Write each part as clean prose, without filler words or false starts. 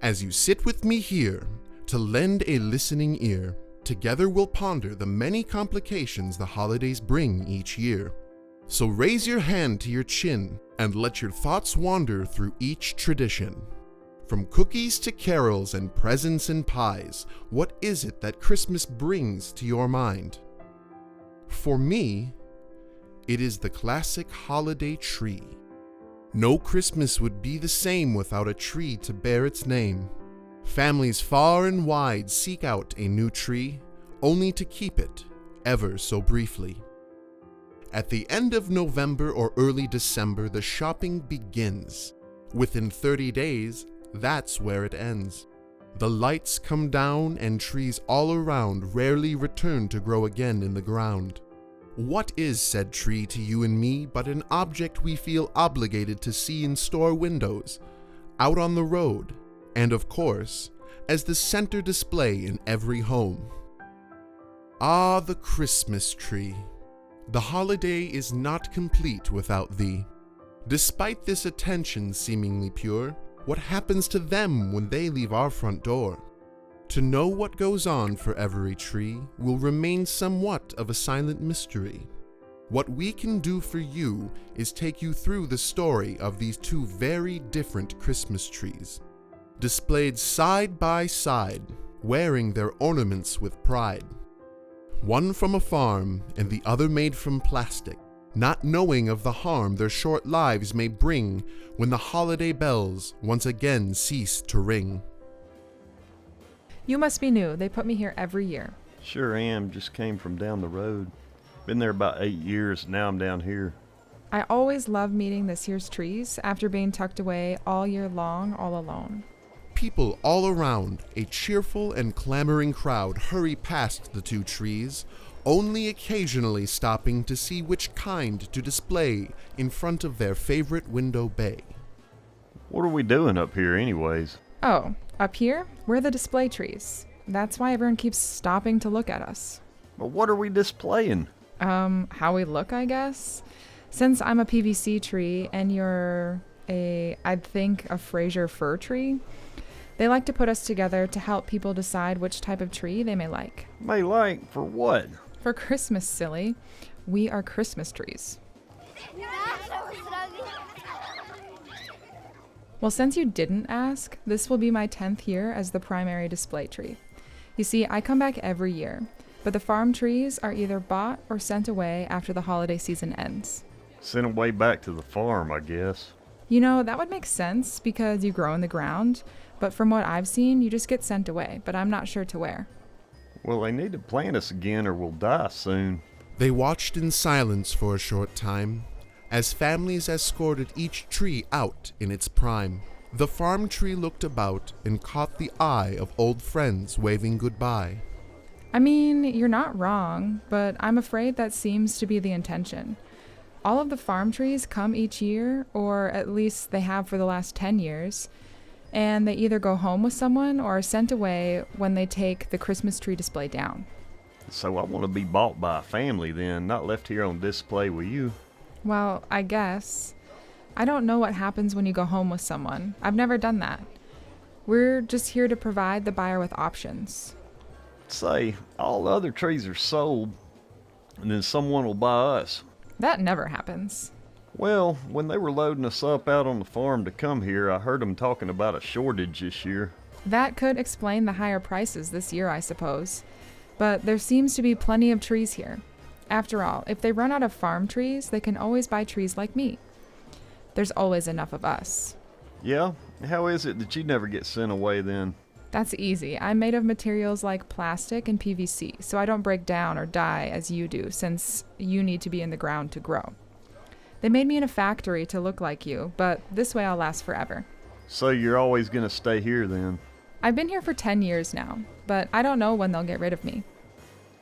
As you sit with me here, to lend a listening ear, together we'll ponder the many complications the holidays bring each year. So raise your hand to your chin and let your thoughts wander through each tradition. From cookies to carols and presents and pies, what is it that Christmas brings to your mind? For me, it is the classic holiday tree. No Christmas would be the same without a tree to bear its name. Families far and wide seek out a new tree, only to keep it ever so briefly. At the end of November or early December, the shopping begins. Within 30 days, that's where it ends. The lights come down and trees all around rarely return to grow again in the ground. What is said tree to you and me but an object we feel obligated to see in store windows, out on the road, and of course, as the center display in every home? Ah, the Christmas tree. The holiday is not complete without thee. Despite this attention seemingly pure, what happens to them when they leave our front door? To know what goes on for every tree will remain somewhat of a silent mystery. What we can do for you is take you through the story of these two very different Christmas trees, displayed side by side, wearing their ornaments with pride. One from a farm and the other made from plastic, not knowing of the harm their short lives may bring when the holiday bells once again cease to ring. You must be new. They put me here every year. Sure am. Just came from down the road. Been there about 8 years. Now I'm down here. I always love meeting this year's trees after being tucked away all year long, all alone. People all around, a cheerful and clamoring crowd, hurry past the two trees, only occasionally stopping to see which kind to display in front of their favorite window bay. What are we doing up here anyways? Oh, up here, we're the display trees. That's why everyone keeps stopping to look at us. But what are we displaying? How we look, I guess. Since I'm a PVC tree and you're I'd think a Fraser fir tree, they like to put us together to help people decide which type of tree they may like. May like? For what? For Christmas, silly. We are Christmas trees. Well, since you didn't ask, this will be my 10th year as the primary display tree. You see, I come back every year, but the farm trees are either bought or sent away after the holiday season ends. Sent away back to the farm, I guess. You know, that would make sense because you grow in the ground, but from what I've seen, you just get sent away, but I'm not sure to where. Well, they need to plant us again or we'll die soon. They watched in silence for a short time, as families escorted each tree out in its prime. The farm tree looked about and caught the eye of old friends waving goodbye. I mean, you're not wrong, but I'm afraid that seems to be the intention. All of the farm trees come each year, or at least they have for the last 10 years, and they either go home with someone or are sent away when they take the Christmas tree display down. So I want to be bought by a family then, not left here on display with you. Well, I guess. I don't know what happens when you go home with someone. I've never done that. We're just here to provide the buyer with options. Say, all the other trees are sold, and then someone will buy us. That never happens. Well, when they were loading us up out on the farm to come here, I heard them talking about a shortage this year. That could explain the higher prices this year, I suppose. But there seems to be plenty of trees here. After all, if they run out of farm trees, they can always buy trees like me. There's always enough of us. Yeah? How is it that you never get sent away then? That's easy. I'm made of materials like plastic and PVC, so I don't break down or die as you do, since you need to be in the ground to grow. They made me in a factory to look like you, but this way I'll last forever. So you're always going to stay here then? I've been here for 10 years now, but I don't know when they'll get rid of me.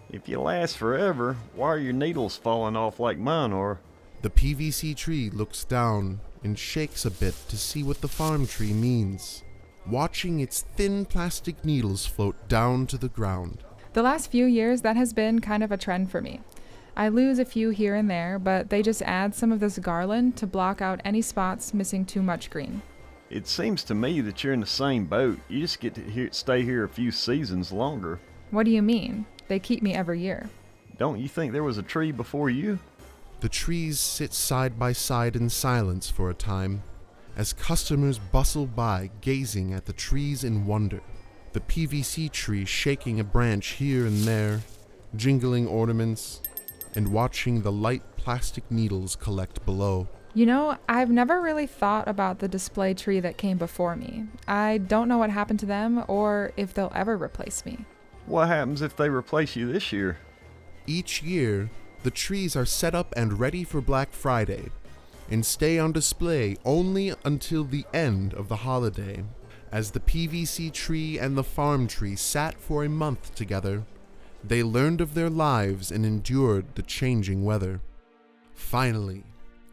If you last forever, why are your needles falling off like mine are? The PVC tree looks down and shakes a bit to see what the farm tree means, watching its thin plastic needles float down to the ground. The last few years, that has been kind of a trend for me. I lose a few here and there, but they just add some of this garland to block out any spots missing too much green. It seems to me that you're in the same boat. You just get to stay here a few seasons longer. What do you mean? They keep me every year. Don't you think there was a tree before you? The trees sit side by side in silence for a time, as customers bustle by gazing at the trees in wonder. The PVC tree shaking a branch here and there, jingling ornaments, and watching the light plastic needles collect below. You know, I've never really thought about the display tree that came before me. I don't know what happened to them or if they'll ever replace me. What happens if they replace you this year? Each year, the trees are set up and ready for Black Friday, and stay on display only until the end of the holiday. As the PVC tree and the farm tree sat for a month together, they learned of their lives and endured the changing weather. Finally,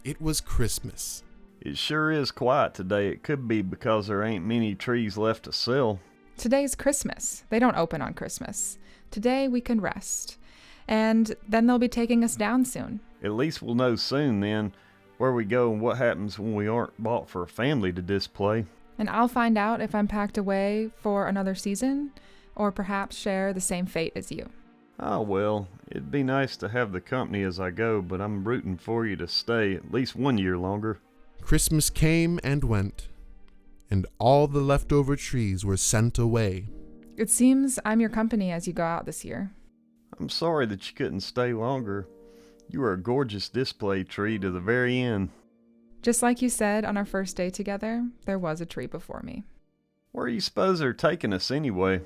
it was Christmas. It sure is quiet today. It could be because there ain't many trees left to sell. Today's Christmas. They don't open on Christmas. Today we can rest. And then they'll be taking us down soon. At least we'll know soon then where we go and what happens when we aren't bought for a family to display. And I'll find out if I'm packed away for another season, or perhaps share the same fate as you. Oh well, it'd be nice to have the company as I go, but I'm rooting for you to stay at least 1 year longer. Christmas came and went, and all the leftover trees were sent away. It seems I'm your company as you go out this year. I'm sorry that you couldn't stay longer. You were a gorgeous display tree to the very end. Just like you said on our first day together, there was a tree before me. Where do you suppose they're taking us anyway?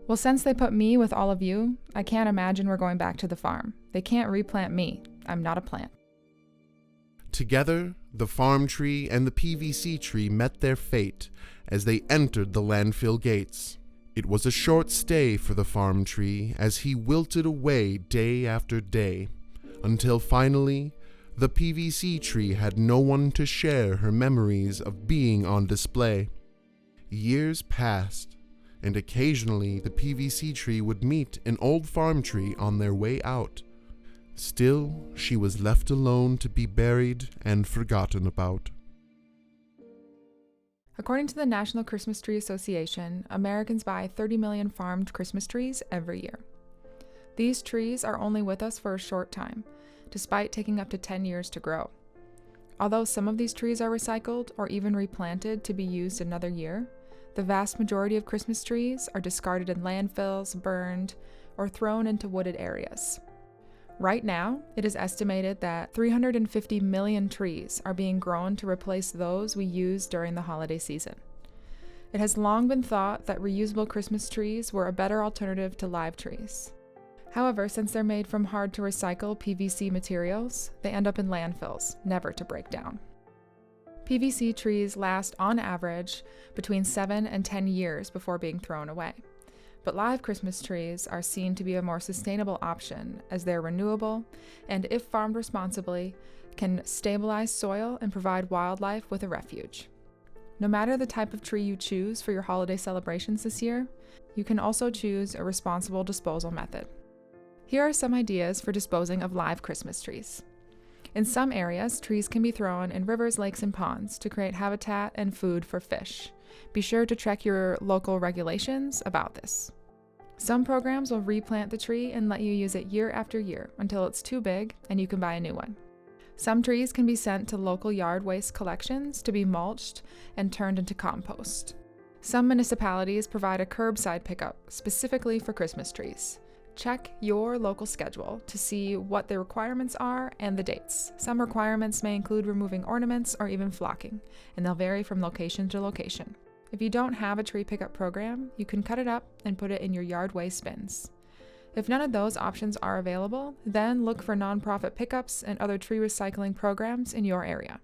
Well, since they put me with all of you, I can't imagine we're going back to the farm. They can't replant me. I'm not a plant. Together, the farm tree and the PVC tree met their fate as they entered the landfill gates. It was a short stay for the farm tree as he wilted away day after day, until finally, the PVC tree had no one to share her memories of being on display. Years passed, and occasionally the PVC tree would meet an old farm tree on their way out. Still, she was left alone to be buried and forgotten about. According to the National Christmas Tree Association, Americans buy 30 million farmed Christmas trees every year. These trees are only with us for a short time, despite taking up to 10 years to grow. Although some of these trees are recycled or even replanted to be used another year, the vast majority of Christmas trees are discarded in landfills, burned, or thrown into wooded areas. Right now, it is estimated that 350 million trees are being grown to replace those we use during the holiday season. It has long been thought that reusable Christmas trees were a better alternative to live trees. However, since they're made from hard-to-recycle PVC materials, they end up in landfills, never to break down. PVC trees last, on average, between 7 and 10 years before being thrown away. But live Christmas trees are seen to be a more sustainable option as they're renewable and, if farmed responsibly, can stabilize soil and provide wildlife with a refuge. No matter the type of tree you choose for your holiday celebrations this year, you can also choose a responsible disposal method. Here are some ideas for disposing of live Christmas trees. In some areas, trees can be thrown in rivers, lakes, and ponds to create habitat and food for fish. Be sure to check your local regulations about this. Some programs will replant the tree and let you use it year after year until it's too big and you can buy a new one. Some trees can be sent to local yard waste collections to be mulched and turned into compost. Some municipalities provide a curbside pickup specifically for Christmas trees. Check your local schedule to see what the requirements are and the dates. Some requirements may include removing ornaments or even flocking, and they'll vary from location to location. If you don't have a tree pickup program, you can cut it up and put it in your yard waste bins. If none of those options are available, then look for nonprofit pickups and other tree recycling programs in your area.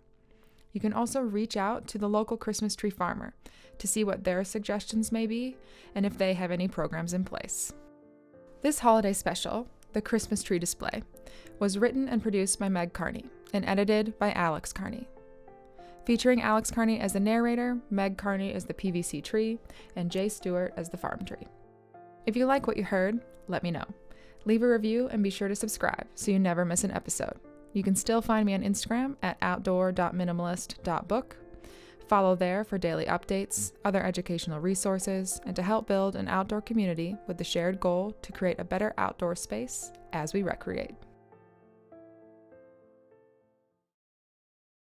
You can also reach out to the local Christmas tree farmer to see what their suggestions may be and if they have any programs in place. This holiday special, The Christmas Tree Display, was written and produced by Meg Carney and edited by Alex Carney. Featuring Alex Carney as the narrator, Meg Carney as the PVC tree, and Jay Stewart as the farm tree. If you like what you heard, let me know. Leave a review and be sure to subscribe so you never miss an episode. You can still find me on Instagram at outdoor.minimalist.book. Follow there for daily updates, other educational resources, and to help build an outdoor community with the shared goal to create a better outdoor space as we recreate.